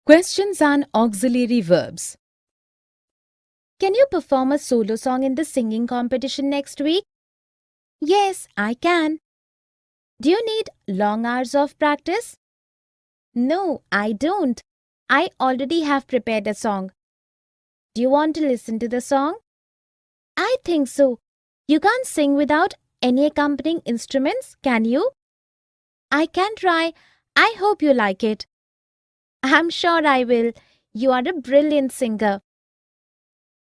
Questions and auxiliary verbs. Can you perform a solo song in the singing competition next week? Yes, I can. Do you need long hours of practice? No, I don't. I already have prepared a song. Do you want to listen to the song? I think so. You can't sing without any accompanying instruments, can you? I can try. I hope you like it. I'm sure I will. You are a brilliant singer.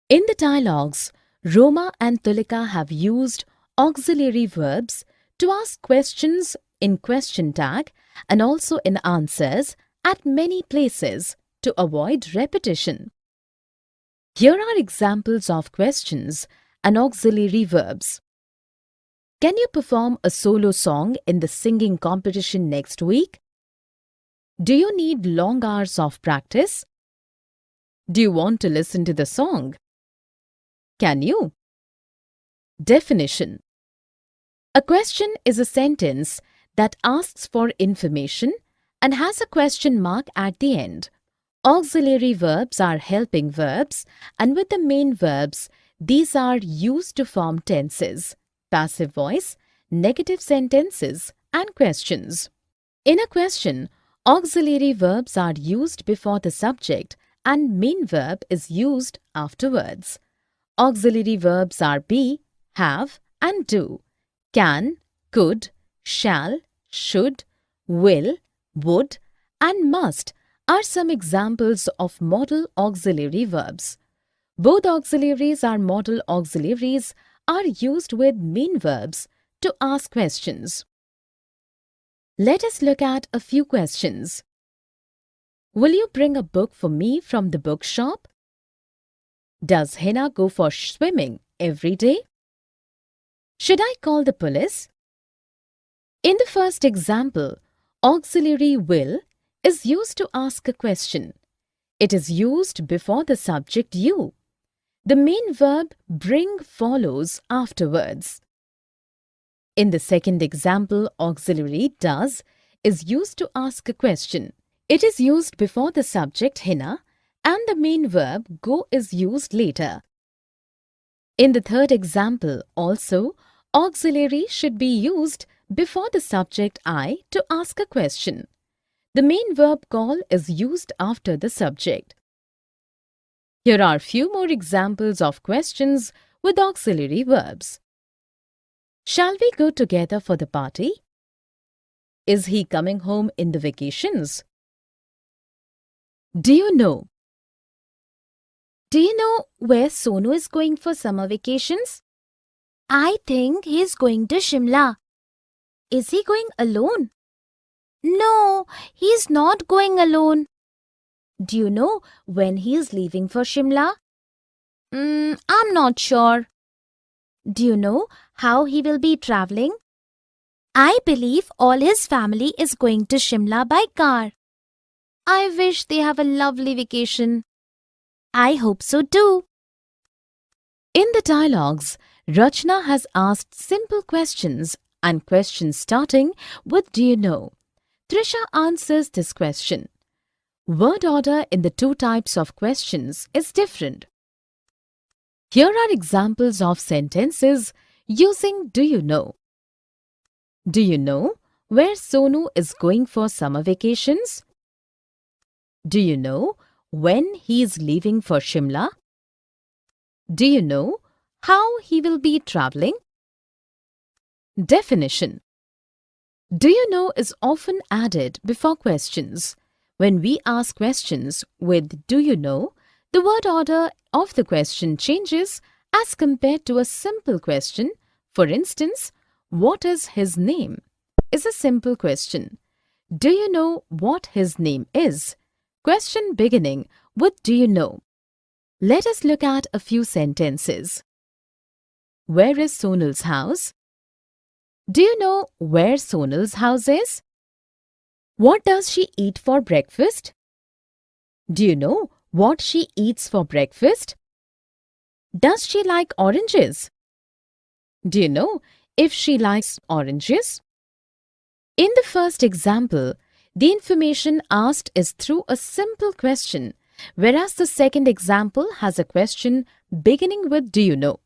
In the dialogues, Roma and Tulika have used auxiliary verbs to ask questions in question tag and also in answers at many places to avoid repetition. Here are examples of questions and auxiliary verbs. Can you perform a solo song in the singing competition next week? Do you need long hours of practice? Do you want to listen to the song? Can you? Definition. A question is a sentence that asks for information and has a question mark at the end. Auxiliary verbs are helping verbs, and with the main verbs, these are used to form tenses, passive voice, negative sentences, and questions. In a question, auxiliary verbs are used before the subject and main verb is used afterwards. Auxiliary verbs are be, have, and do. Can, could, shall, should, will, would, and must are some examples of modal auxiliary verbs. Both auxiliaries or modal auxiliaries are used with main verbs to ask questions. Let us look at a few questions. Will you bring a book for me from the bookshop? Does Hina go for swimming every day? Should I call the police? In the first example, auxiliary will is used to ask a question. It is used before the subject you. The main verb bring follows afterwards. In the second example, auxiliary does is used to ask a question. It is used before the subject Hina and the main verb go is used later. In the third example also, auxiliary should be used before the subject I to ask a question. The main verb call is used after the subject. Here are few more examples of questions with auxiliary verbs. Shall we go together for the party? Is he coming home in the vacations? Do you know? Do you know where Sonu is going for summer vacations? I think he's going to Shimla. Is he going alone? No, he's not going alone. Do you know when he is leaving for Shimla? I'm not sure. Do you know how he will be traveling? I believe all his family is going to Shimla by car. I wish they have a lovely vacation. I hope so too. In the dialogues, Rachna has asked simple questions and questions starting with do you know? Trisha answers this question. Word order in the two types of questions is different. Here are examples of sentences using do you know? Do you know where Sonu is going for summer vacations? Do you know when he is leaving for Shimla? Do you know how he will be traveling? Definition. Do you know is often added before questions. When we ask questions with do you know, the word order of the question changes as compared to a simple question. For instance, what is his name? Is a simple question. Do you know what his name is? Question beginning with do you know? Let us look at a few sentences. Where is Sonal's house? Do you know where Sonal's house is? What does she eat for breakfast? Do you know what she eats for breakfast? Does she like oranges? Do you know if she likes oranges? In the first example, The information asked is through a simple question, whereas the second example has a question beginning with "Do you know?"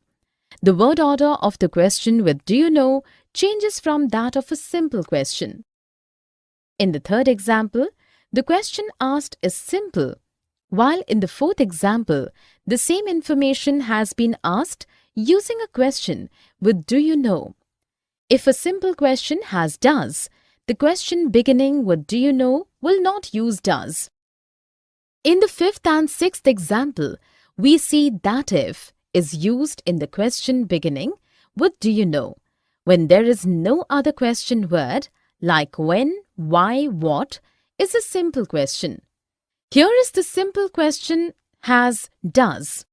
The word order of the question with "Do you know?" changes from that of a simple question. In the third example, the question asked is simple, while in the fourth example, the same information has been asked using a question with "Do you know?" If a simple question has "does," the question beginning with "Do you know?" will not use "does." In the fifth and sixth example, we see dative is used in the question beginning with "Do you know?" when there is no other question word like when, why, what is a simple question. Here is the simple question has "does."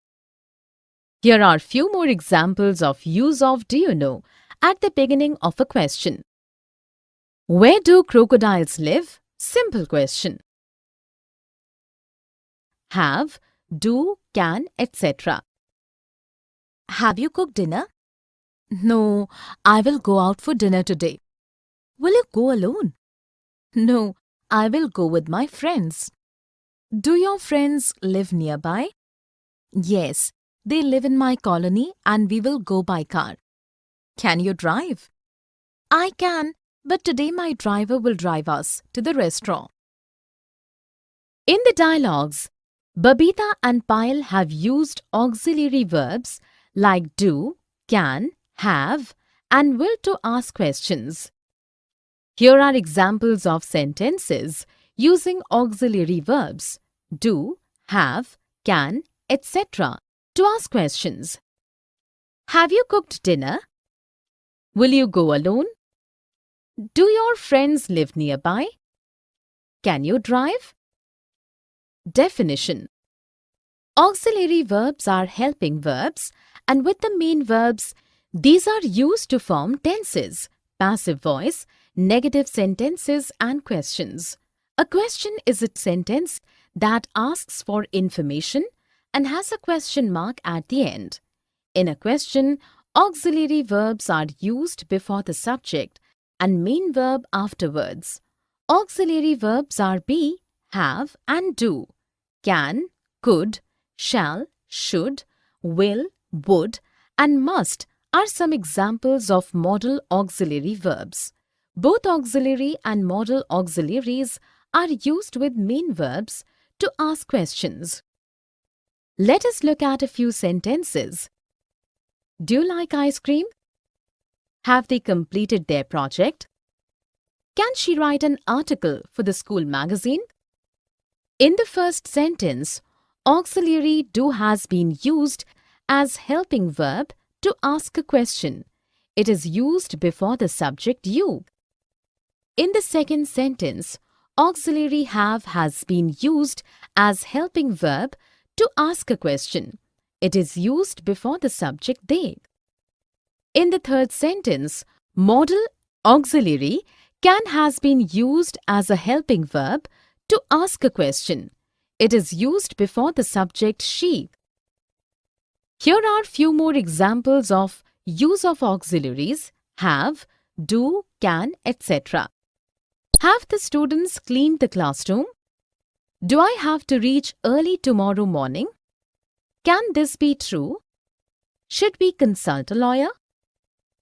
Here are few more examples of use of "Do you know?" at the beginning of a question. Where do crocodiles live? Simple question. Have, do, can, etc. Have you cooked dinner? No, I will go out for dinner today. Will you go alone? No, I will go with my friends. Do your friends live nearby? Yes, they live in my colony and we will go by car. Can you drive? I can, but today my driver will drive us to the restaurant. In the dialogues, Babita and Payal have used auxiliary verbs like do, can, have, and will to ask questions. Here are examples of sentences using auxiliary verbs do, have, can, etc. to ask questions. Have you cooked dinner? Will you go alone? Do your friends live nearby? Can you drive? Definition: auxiliary verbs are helping verbs, and with the main verbs, these are used to form tenses, passive voice, negative sentences, and questions. A question is a sentence that asks for information and has a question mark at the end. In a question, auxiliary verbs are used before the subject and main verb afterwards. Auxiliary verbs are be, have, and do. Can, could, shall, should, will, would, and must are some examples of modal auxiliary verbs. Both auxiliary and modal auxiliaries are used with main verbs to ask questions. Let us look at a few sentences. Do you like ice cream? Have they completed their project? Can she write an article for the school magazine? In the first sentence, auxiliary do has been used as helping verb to ask a question. It is used before the subject you. In the second sentence, auxiliary have has been used as helping verb to ask a question. It is used before the subject they. In the third sentence, modal auxiliary can has been used as a helping verb to ask a question. It is used before the subject she. Here are few more examples of use of auxiliaries have, do, can, etc. Have the students cleaned the classroom? Do I have to reach early tomorrow morning? Can this be true? Should we consult a lawyer?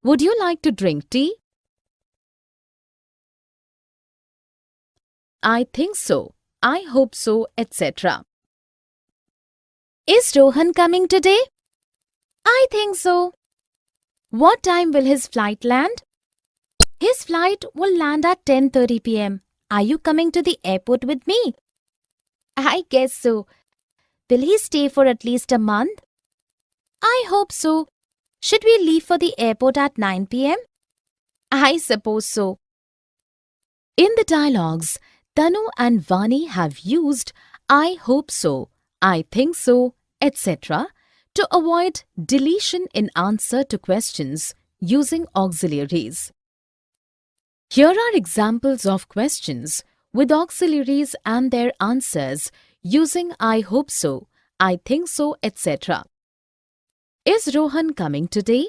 Would you like to drink tea? I think so. I hope so, etc. Is Rohan coming today? I think so. What time will his flight land? His flight will land at 10:30 p.m. Are you coming to the airport with me? I guess so. Will he stay for at least a month? I hope so. Should we leave for the airport at 9 p.m.? I suppose so. In the dialogues, Tanu and Vani have used I hope so, I think so, etc. to avoid deletion in answer to questions using auxiliaries. Here are examples of questions with auxiliaries and their answers using I hope so, I think so, etc. Is Rohan coming today?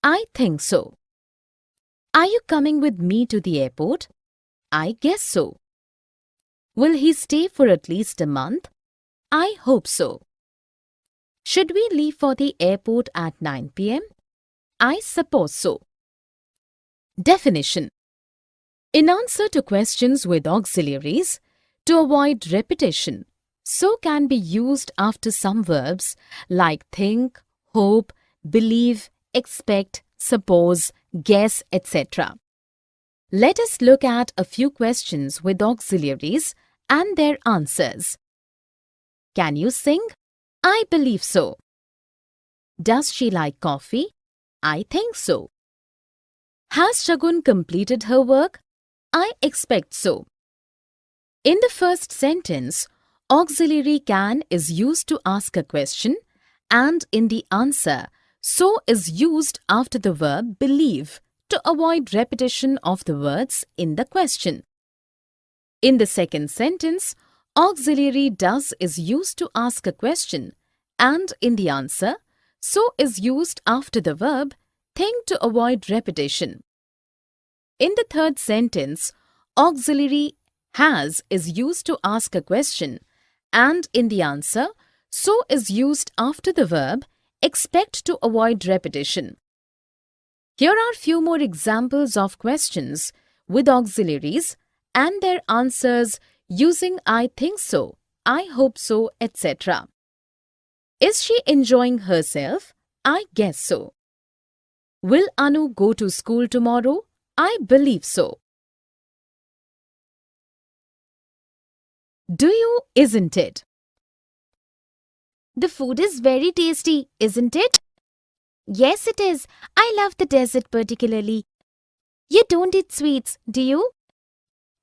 I think so. Are you coming with me to the airport? I guess so. Will he stay for at least a month? I hope so. Should we leave for the airport at 9 p.m.? I suppose so. Definition. In answer to questions with auxiliaries, to avoid repetition, so can be used after some verbs like think, hope, believe, expect, suppose, guess, etc. Let us look at a few questions with auxiliaries and their answers. Can you sing? I believe so. Does she like coffee? I think so. Has Shagun completed her work? I expect so. In the first sentence, auxiliary can is used to ask a question, and in the answer, so is used after the verb believe to avoid repetition of the words in the question. In the second sentence, auxiliary does is used to ask a question, and in the answer, so is used after the verb think to avoid repetition. In the third sentence, auxiliary has is used to ask a question, and in the answer, so is used after the verb expect to avoid repetition. Here are few more examples of questions with auxiliaries and their answers using I think so, I hope so, etc. Is she enjoying herself? I guess so. Will Anu go to school tomorrow? I believe so. Do you, isn't it? The food is very tasty, isn't it? Yes, it is. I love the dessert particularly. You don't eat sweets, do you?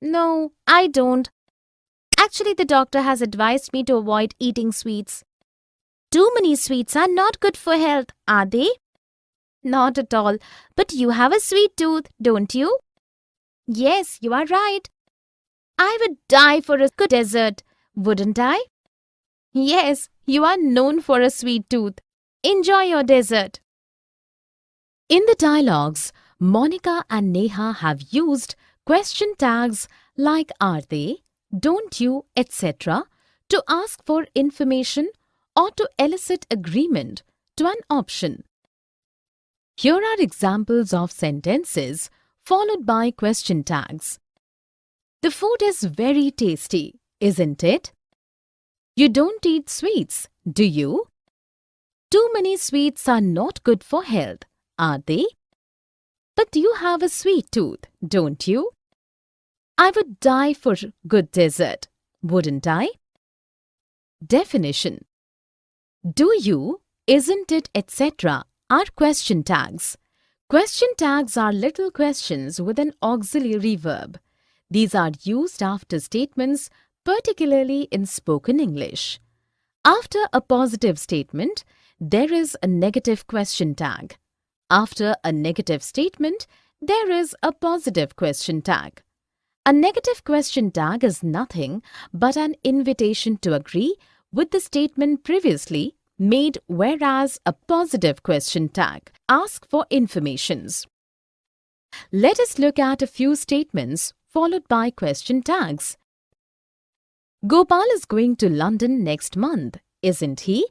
No, I don't. Actually, the doctor has advised me to avoid eating sweets. Too many sweets are not good for health, are they? Not at all. But you have a sweet tooth, don't you? Yes, you are right. I would die for a good dessert, wouldn't I? Yes, you are known for a sweet tooth. Enjoy your dessert. In the dialogues, Monica and Neha have used question tags like are they, don't you, etc. to ask for information or to elicit agreement to an option. Here are examples of sentences followed by question tags. The food is very tasty, isn't it? You don't eat sweets, do you? Too many sweets are not good for health, are they? But you have a sweet tooth, don't you? I would die for good dessert, wouldn't I? Definition. Do you, isn't it, etc. are question tags. Question tags are little questions with an auxiliary verb. These are used after statements, particularly in spoken English. After a positive statement, there is a negative question tag. After a negative statement, there is a positive question tag. A negative question tag is nothing but an invitation to agree with the statement previously made, whereas a positive question tag asks for informations. Let us look at a few statements followed by question tags. Gopal is going to London next month, isn't he?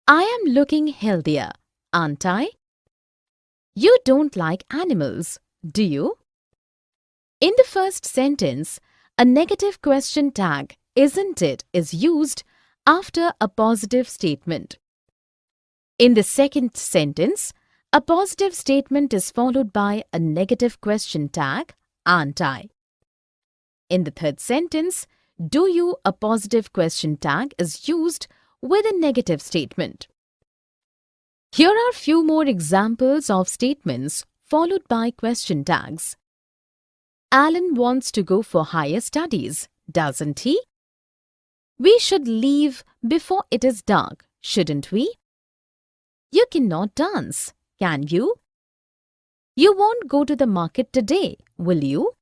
I am looking healthier, aren't I? You don't like animals, do you? In the first sentence, a negative question tag, isn't it, is used after a positive statement. In the second sentence, a positive statement is followed by a negative question tag, aren't I? In the third sentence, do you, a positive question tag is used with a negative statement. Here are few more examples of statements followed by question tags. Alan wants to go for higher studies, doesn't he? We should leave before it is dark, shouldn't we? You cannot dance, can you? You won't go to the market today, will you?